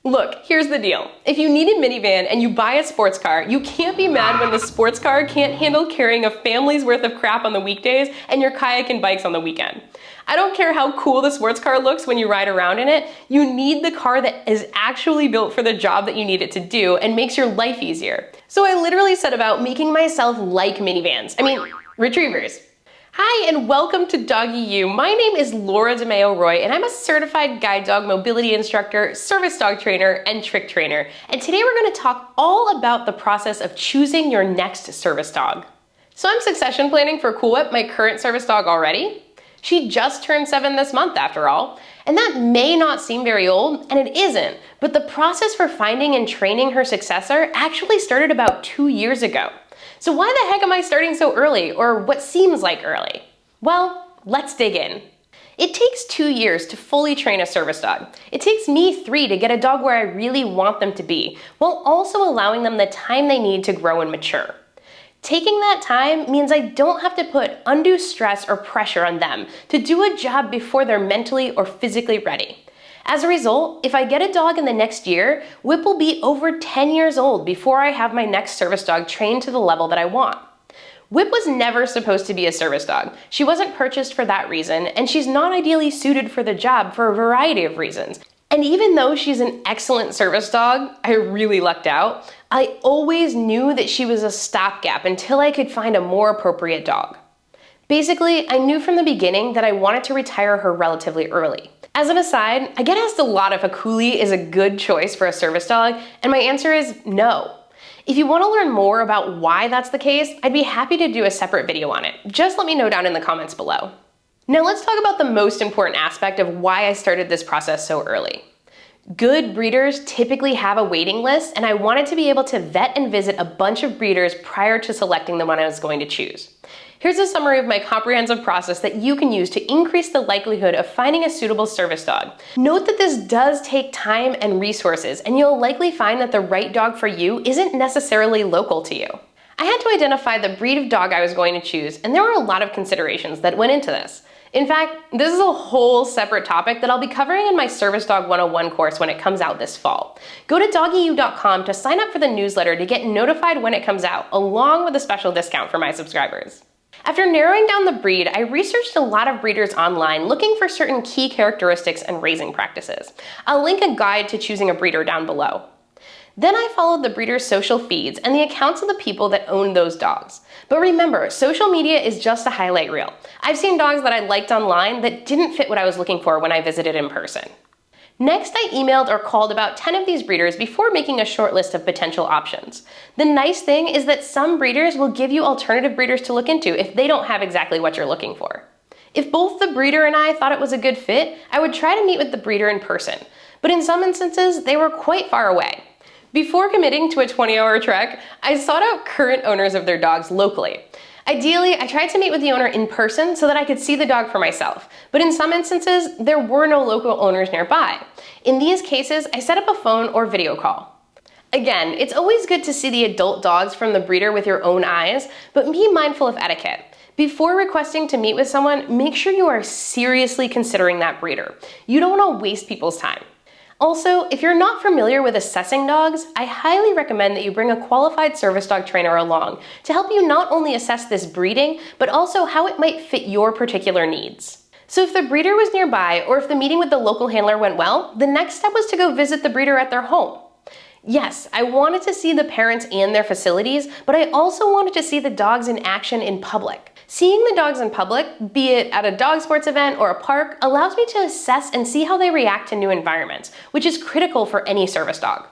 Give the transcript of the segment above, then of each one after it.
Look, here's the deal. If you need a minivan and you buy a sports car, you can't be mad when the sports car can't handle carrying a family's worth of crap on the weekdays and your kayak and bikes on the weekend. I don't care how cool the sports car looks when you ride around in it, you need the car that is actually built for the job that you need it to do and makes your life easier. So I literally set about making myself like minivans. Retrievers. Hi and welcome to Doggy U. My name is Laura DeMeo Roy and I'm a certified guide dog mobility instructor, service dog trainer, and trick trainer. And today we're going to talk all about the process of choosing your next service dog. So I'm succession planning for Cool Whip, my current service dog already. She just turned 7 this month after all. And that may not seem very old, and it isn't, but the process for finding and training her successor actually started about 2 years ago. So why the heck am I starting so early, or what seems like early? Well, let's dig in. It takes 2 years to fully train a service dog. It takes me 3 to get a dog where I really want them to be, while also allowing them the time they need to grow and mature. Taking that time means I don't have to put undue stress or pressure on them to do a job before they're mentally or physically ready. As a result, if I get a dog in the next year, Whip will be over 10 years old before I have my next service dog trained to the level that I want. Whip was never supposed to be a service dog. She wasn't purchased for that reason, and she's not ideally suited for the job for a variety of reasons. And even though she's an excellent service dog, I really lucked out, I always knew that she was a stopgap until I could find a more appropriate dog. Basically, I knew from the beginning that I wanted to retire her relatively early. As an aside, I get asked a lot if a Coolie is a good choice for a service dog, and my answer is no. If you want to learn more about why that's the case, I'd be happy to do a separate video on it. Just let me know down in the comments below. Now let's talk about the most important aspect of why I started this process so early. Good breeders typically have a waiting list, and I wanted to be able to vet and visit a bunch of breeders prior to selecting the one I was going to choose. Here's a summary of my comprehensive process that you can use to increase the likelihood of finding a suitable service dog. Note that this does take time and resources, and you'll likely find that the right dog for you isn't necessarily local to you. I had to identify the breed of dog I was going to choose, and there were a lot of considerations that went into this. In fact, this is a whole separate topic that I'll be covering in my Service Dog 101 course when it comes out this fall. Go to doggyu.com to sign up for the newsletter to get notified when it comes out, along with a special discount for my subscribers. After narrowing down the breed, I researched a lot of breeders online looking for certain key characteristics and raising practices. I'll link a guide to choosing a breeder down below. Then I followed the breeder's social feeds and the accounts of the people that own those dogs. But remember, social media is just a highlight reel. I've seen dogs that I liked online that didn't fit what I was looking for when I visited in person. Next, I emailed or called about 10 of these breeders before making a short list of potential options. The nice thing is that some breeders will give you alternative breeders to look into if they don't have exactly what you're looking for. If both the breeder and I thought it was a good fit, I would try to meet with the breeder in person. But in some instances, they were quite far away. Before committing to a 20-hour trek, I sought out current owners of their dogs locally. Ideally, I tried to meet with the owner in person so that I could see the dog for myself, but in some instances, there were no local owners nearby. In these cases, I set up a phone or video call. Again, it's always good to see the adult dogs from the breeder with your own eyes, but be mindful of etiquette. Before requesting to meet with someone, make sure you are seriously considering that breeder. You don't want to waste people's time. Also, if you're not familiar with assessing dogs, I highly recommend that you bring a qualified service dog trainer along to help you not only assess this breeding, but also how it might fit your particular needs. So if the breeder was nearby, or if the meeting with the local handler went well, the next step was to go visit the breeder at their home. Yes, I wanted to see the parents and their facilities, but I also wanted to see the dogs in action in public. Seeing the dogs in public, be it at a dog sports event or a park, allows me to assess and see how they react to new environments, which is critical for any service dog.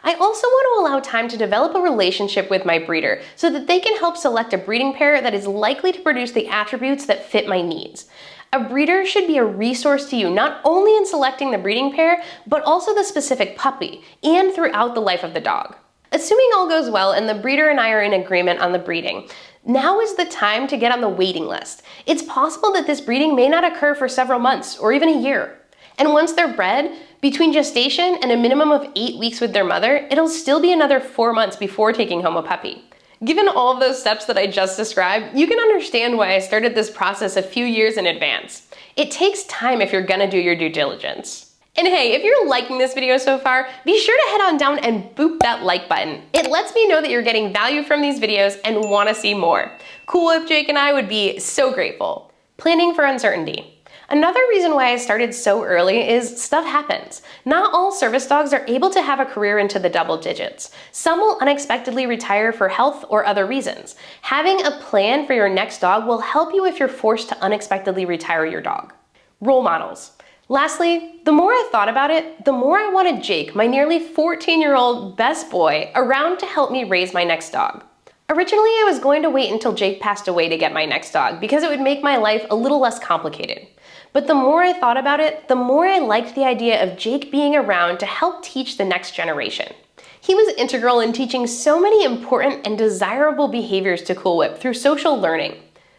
I also want to allow time to develop a relationship with my breeder so that they can help select a breeding pair that is likely to produce the attributes that fit my needs. A breeder should be a resource to you not only in selecting the breeding pair, but also the specific puppy and throughout the life of the dog. Assuming all goes well and the breeder and I are in agreement on the breeding, now is the time to get on the waiting list. It's possible that this breeding may not occur for several months or even a year. And once they're bred, between gestation and a minimum of 8 weeks with their mother, it'll still be another 4 months before taking home a puppy. Given all of those steps that I just described, you can understand why I started this process a few years in advance. It takes time if you're gonna do your due diligence. And hey, if you're liking this video so far, be sure to head on down and boop that like button. It lets me know that you're getting value from these videos and want to see more. Cool Whip Jake and I would be so grateful. Planning for uncertainty. Another reason why I started so early is stuff happens. Not all service dogs are able to have a career into the double digits. Some will unexpectedly retire for health or other reasons. Having a plan for your next dog will help you if you're forced to unexpectedly retire your dog. Role models. Lastly, the more I thought about it, the more I wanted Jake, my nearly 14-year-old best boy, around to help me raise my next dog. Originally, I was going to wait until Jake passed away to get my next dog because it would make my life a little less complicated. But the more I thought about it, the more I liked the idea of Jake being around to help teach the next generation. He was integral in teaching so many important and desirable behaviors to Cool Whip through social learning.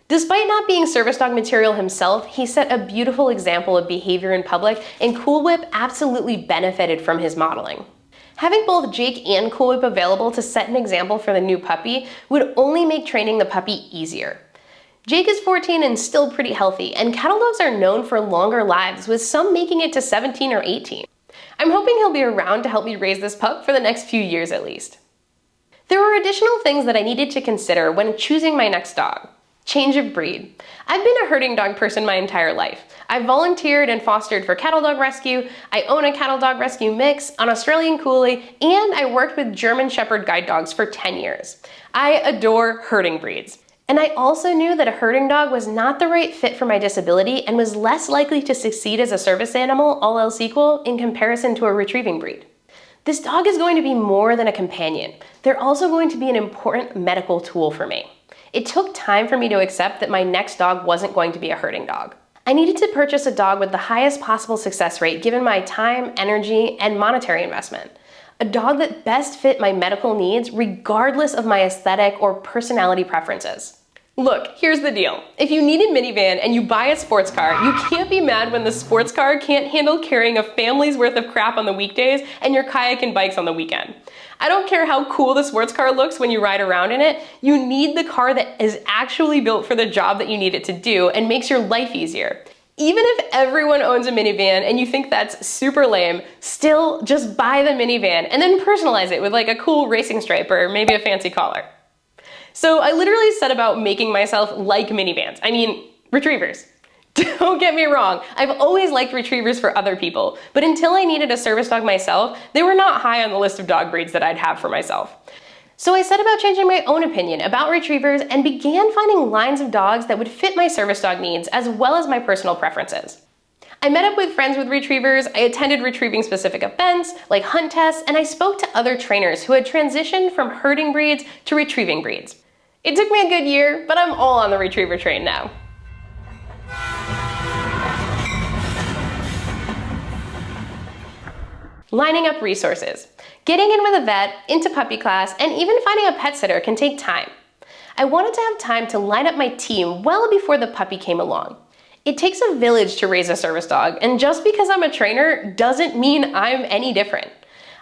Despite not being service dog material himself, he set a beautiful example of behavior in public, and Cool Whip absolutely benefited from his modeling. Having both Jake and Cool Whip available to set an example for the new puppy would only make training the puppy easier. Jake is 14 and still pretty healthy, and cattle dogs are known for longer lives, with some making it to 17 or 18. I'm hoping he'll be around to help me raise this pup for the next few years at least. There were additional things that I needed to consider when choosing my next dog. Change of breed. I've been a herding dog person my entire life. I've volunteered and fostered for cattle dog rescue, I own a cattle dog rescue mix, an Australian Collie, and I worked with German Shepherd guide dogs for 10 years. I adore herding breeds. And I also knew that a herding dog was not the right fit for my disability and was less likely to succeed as a service animal, all else equal, in comparison to a retrieving breed. This dog is going to be more than a companion. They're also going to be an important medical tool for me. It took time for me to accept that my next dog wasn't going to be a herding dog. I needed to purchase a dog with the highest possible success rate given my time, energy, and monetary investment. A dog that best fit my medical needs regardless of my aesthetic or personality preferences. Look, here's the deal. If you need a minivan and you buy a sports car, you can't be mad when the sports car can't handle carrying a family's worth of crap on the weekdays and your kayak and bikes on the weekend. I don't care how cool the sports car looks when you ride around in it, you need the car that is actually built for the job that you need it to do and makes your life easier. Even if everyone owns a minivan and you think that's super lame, still just buy the minivan and then personalize it with like a cool racing stripe or maybe a fancy collar. So I literally set about making myself like minivans. I mean, retrievers. Don't get me wrong, I've always liked retrievers for other people, but until I needed a service dog myself, they were not high on the list of dog breeds that I'd have for myself. So I set about changing my own opinion about retrievers and began finding lines of dogs that would fit my service dog needs as well as my personal preferences. I met up with friends with retrievers, I attended retrieving specific events like hunt tests, and I spoke to other trainers who had transitioned from herding breeds to retrieving breeds. It took me a good year, but I'm all on the retriever train now. Lining up resources. Getting in with a vet, into puppy class, and even finding a pet sitter can take time. I wanted to have time to line up my team well before the puppy came along. It takes a village to raise a service dog, and just because I'm a trainer doesn't mean I'm any different.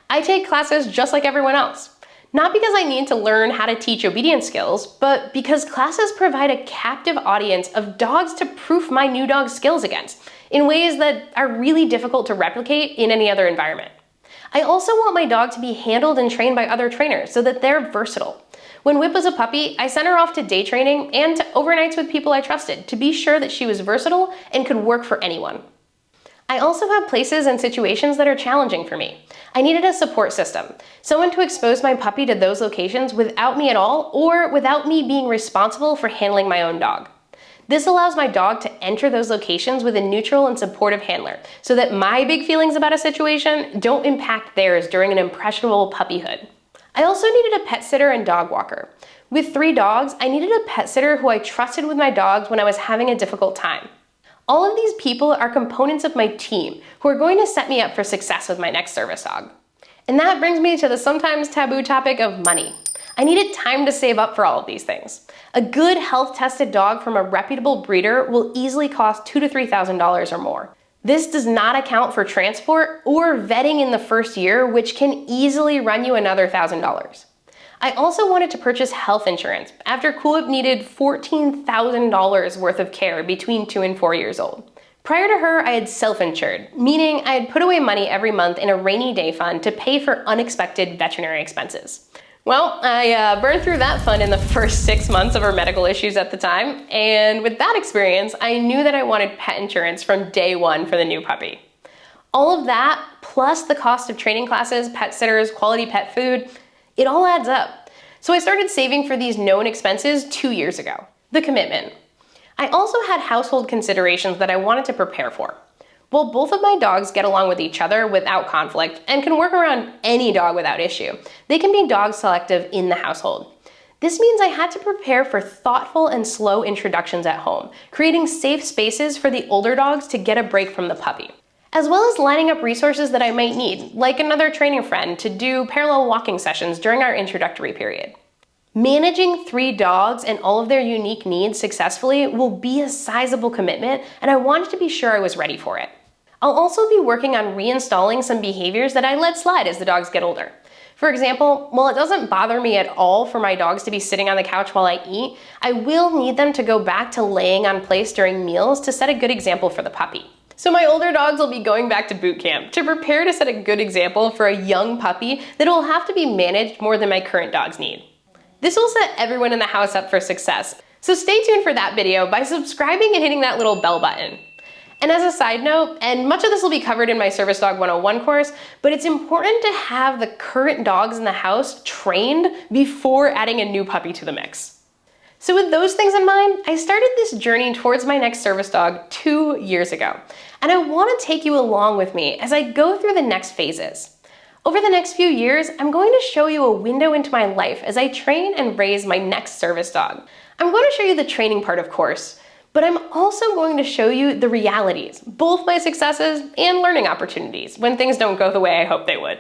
I take classes just like everyone else. Not because I need to learn how to teach obedience skills, but because classes provide a captive audience of dogs to proof my new dog's skills against, in ways that are really difficult to replicate in any other environment. I also want my dog to be handled and trained by other trainers so that they're versatile. When Whip was a puppy, I sent her off to day training and to overnights with people I trusted to be sure that she was versatile and could work for anyone. I also have places and situations that are challenging for me. I needed a support system, someone to expose my puppy to those locations without me at all or without me being responsible for handling my own dog. This allows my dog to enter those locations with a neutral and supportive handler so that my big feelings about a situation don't impact theirs during an impressionable puppyhood. I also needed a pet sitter and dog walker. With 3 dogs, I needed a pet sitter who I trusted with my dogs when I was having a difficult time. All of these people are components of my team who are going to set me up for success with my next service dog. And that brings me to the sometimes taboo topic of money. I needed time to save up for all of these things. A good health-tested dog from a reputable breeder will easily cost $2,000 to $3,000 or more. This does not account for transport or vetting in the first year, which can easily run you another $1,000. I also wanted to purchase health insurance after Cool Whip needed $14,000 worth of care between 2 and 4 years old. Prior to her, I had self-insured, meaning I had put away money every month in a rainy day fund to pay for unexpected veterinary expenses. Well, I burned through that fund in the first 6 months of her medical issues at the time, and with that experience, I knew that I wanted pet insurance from day one for the new puppy. All of that, plus the cost of training classes, pet sitters, quality pet food, it all adds up. So I started saving for these known expenses 2 years ago. The commitment. I also had household considerations that I wanted to prepare for. While both of my dogs get along with each other without conflict and can work around any dog without issue, they can be dog selective in the household. This means I had to prepare for thoughtful and slow introductions at home, creating safe spaces for the older dogs to get a break from the puppy, as well as lining up resources that I might need, like another training friend to do parallel walking sessions during our introductory period. Managing 3 dogs and all of their unique needs successfully will be a sizable commitment, and I wanted to be sure I was ready for it. I'll also be working on reinstalling some behaviors that I let slide as the dogs get older. For example, while it doesn't bother me at all for my dogs to be sitting on the couch while I eat, I will need them to go back to laying on place during meals to set a good example for the puppy. So my older dogs will be going back to boot camp to prepare to set a good example for a young puppy that will have to be managed more than my current dogs need. This will set everyone in the house up for success, so stay tuned for that video by subscribing and hitting that little bell button. And as a side note, and much of this will be covered in my Service Dog 101 course, but it's important to have the current dogs in the house trained before adding a new puppy to the mix. So with those things in mind, I started this journey towards my next service dog 2 years ago, and I want to take you along with me as I go through the next phases. Over the next few years, I'm going to show you a window into my life as I train and raise my next service dog. I'm going to show you the training part, of course, but I'm also going to show you the realities, both my successes and learning opportunities when things don't go the way I hope they would.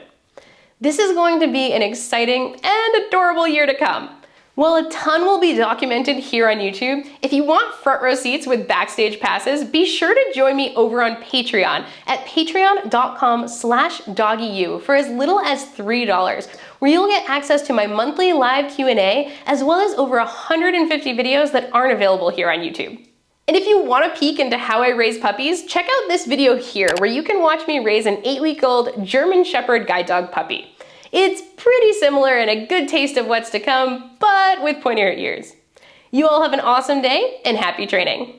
This is going to be an exciting and adorable year to come. While a ton will be documented here on YouTube, if you want front row seats with backstage passes, be sure to join me over on Patreon at patreon.com/doggyu for as little as $3, where you'll get access to my monthly live Q&A, as well as over 150 videos that aren't available here on YouTube. And if you want a peek into how I raise puppies, check out this video here, where you can watch me raise an 8-week-old German Shepherd guide dog puppy. It's pretty similar and a good taste of what's to come, but with pointier ears. You all have an awesome day and happy training.